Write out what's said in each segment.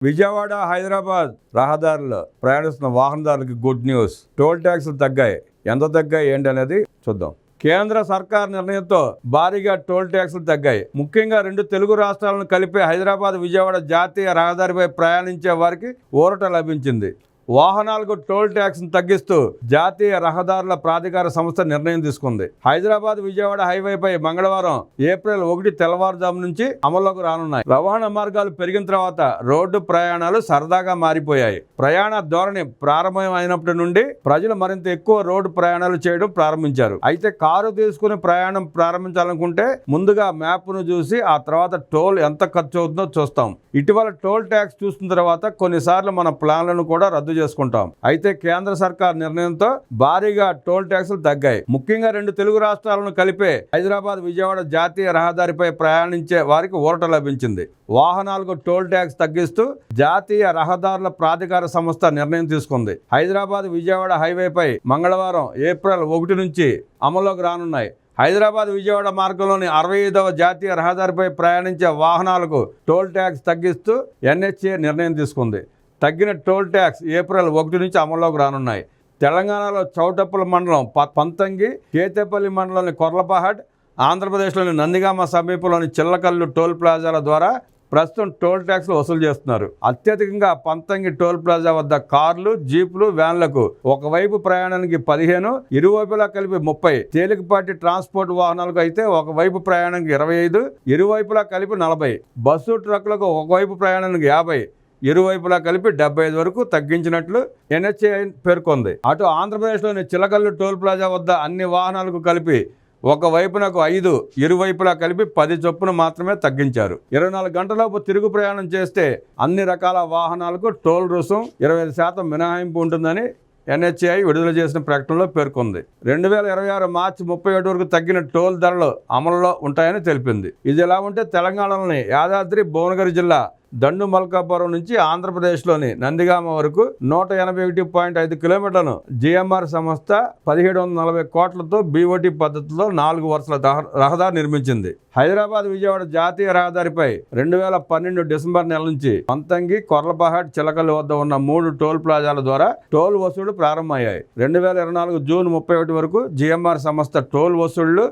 విజయవాడ హైదరాబాద్ రహదారుల్లో ప్రయాణిస్తున్న వాహనదారులకి good news. Toll ట్యాక్సులు తగ్గాయి. ఎంత తగ్గాయి ఏంటి అనేది చూద్దాం. కేంద్ర సర్కార్ నిర్ణయంతో భారీగా టోల్ ట్యాక్సులు తగ్గాయి. ముఖ్యంగా రెండు తెలుగు రాష్ట్రాలను కలిపే హైదరాబాద్ విజయవాడ జాతీయ రహదారిపై ప్రయాణించే వారికి ఊరట లభించింది. వాహనాలకు టోల్ ట్యాక్స్ తగ్గిస్తూ జాతీయ రహదారుల ప్రాధికార సంస్థ నిర్ణయం తీసుకుంది. హైదరాబాద్ విజయవాడ హైవేపై మంగళవారం ఏప్రిల్ 1 తెల్లవారుజాము నుంచి అమల్లోకి రానున్నాయి. రవాణా మార్గాలు పెరిగిన తర్వాత రోడ్డు ప్రయాణాలు సరదాగా మారిపోయాయి. ప్రయాణ ధోరణి ప్రారంభమైనప్పటి నుండి ప్రజలు మరింత ఎక్కువ రోడ్డు ప్రయాణాలు చేయడం ప్రారంభించారు. అయితే కారు తీసుకుని ప్రయాణం ప్రారంభించాలనుకుంటే ముందుగా మ్యాప్ను చూసి ఆ తర్వాత టోల్ ఎంత ఖర్చు అవుతుందో చూస్తాం. ఇటీవల టోల్ ట్యాక్స్ చూసిన తర్వాత కొన్నిసార్లు మన ప్లాన్లను కూడా రద్దు చేసుకుంటాం. అయితే కేంద్ర సర్కార్ నిర్ణయంతో భారీగా టోల్ ట్యాక్సులు తగ్గాయి. ముఖ్యంగా రెండు తెలుగు రాష్ట్రాలను కలిపే హైదరాబాద్ విజయవాడ జాతీయ రహదారిపై ప్రయాణించే వారికి ఊరట లభించింది. వాహనాలకు టోల్ ట్యాక్స్ తగ్గిస్తూ జాతీయ రహదారుల ప్రాధికార సంస్థ నిర్ణయం తీసుకుంది. హైదరాబాద్ విజయవాడ హైవేపై మంగళవారం ఏప్రిల్ 1 నుంచి అమల్లోకి రానున్నాయి. హైదరాబాద్ విజయవాడ మార్గంలోని 65వ జాతీయ రహదారిపై ప్రయాణించే వాహనాలకు టోల్ ట్యాక్స్ తగ్గిస్తూ NHA నిర్ణయం తీసుకుంది. తగ్గిన టోల్ ట్యాక్స్ ఏప్రిల్ 1 నుంచి అమల్లోకి రానున్నాయి. తెలంగాణలో చౌటప్పల మండలం పంతంగి, కేతేపల్లి మండలంలోని కొర్లపహాడ్, ఆంధ్రప్రదేశ్లోని నందిగామ సమీపంలోని చిల్లకల్లు టోల్ ప్లాజాల ద్వారా ప్రస్తుతం టోల్ ట్యాక్స్లు వసూలు చేస్తున్నారు. అత్యధికంగా పంతంగి టోల్ ప్లాజా వద్ద కార్లు, జీపులు, వ్యాన్లకు ఒకవైపు ప్రయాణానికి 15, ఇరువైపులా కలిపి 30, తేలికపాటి ట్రాన్స్పోర్ట్ వాహనాలకు అయితే ఒకవైపు ప్రయాణానికి 25, ఇరువైపులా కలిపి 40, బస్సు ట్రక్కులకు ఒకవైపు ప్రయాణానికి 50, ఇరువైపులా కలిపి 75 వరకు తగ్గించినట్లు NHA పేర్కొంది. అటు ఆంధ్రప్రదేశ్లోని చిలకల్లు టోల్ ప్లాజా వద్ద అన్ని వాహనాలకు కలిపి ఒకవైపునకు 5, ఇరువైపులా కలిపి 10 చొప్పున మాత్రమే తగ్గించారు. 24 గంటలలోపు తిరుగు ప్రయాణం చేస్తే అన్ని రకాల వాహనాలకు టోల్ రుసుం 25% మినహాయింపు ఉంటుందని NHA విడుదల చేసిన ప్రకటనలో పేర్కొంది. 2026 మార్చి 31 వరకు తగ్గిన టోల్ ధరలు అమలులో ఉంటాయని తెలిపింది. ఇది ఎలా ఉంటే తెలంగాణలోని యాదాద్రి భువనగిరి జిల్లా దండు మల్కాపురం నుంచి ఆంధ్రప్రదేశ్లోని నందిగామ వరకు 181.5 కిలోమీటర్లను GMR సంస్థ 1740 కోట్లతో BOT పద్ధతిలో 4 వరుసల రహదారి నిర్మించింది. హైదరాబాద్ విజయవాడ జాతీయ రహదారిపై 2012 డిసెంబర్ నెల నుంచి పంతంగి, కొర్లపహాడ్, చిలకల్లు వద్ద ఉన్న 3 టోల్ ప్లాజాల ద్వారా టోల్ వసూళ్లు ప్రారంభమయ్యాయి. 2024 జూన్ 31 వరకు GMR సంస్థ టోల్ వసూళ్లు,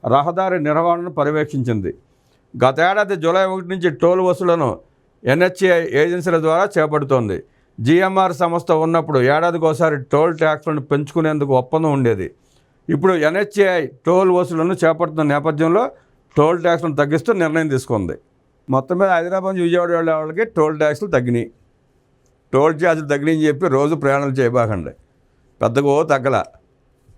రహదారి నిర్వహణను పర్యవేక్షించింది. గతేడాది జూలై 1 నుంచి టోల్ వసూళ్లను NHA ఏజెన్సీల ద్వారా చేపడుతోంది. GMR సంస్థ ఉన్నప్పుడు ఏడాదికోసారి టోల్ ట్యాక్స్లను పెంచుకునేందుకు ఒప్పందం ఉండేది. ఇప్పుడు NHA టోల్ వసూళ్లను చేపడుతున్న నేపథ్యంలో టోల్ ట్యాక్స్లను తగ్గిస్తూ నిర్ణయం తీసుకుంది. మొత్తం మీద హైదరాబాద్ విజయవాడ వెళ్ళే వాళ్ళకి టోల్ ట్యాక్స్లు తగ్గినాయి. టోల్ ఛార్జీలు తగ్గినాయని చెప్పి రోజు ప్రయాణాలు చేయబాకండి. పెద్దగా తగ్గల.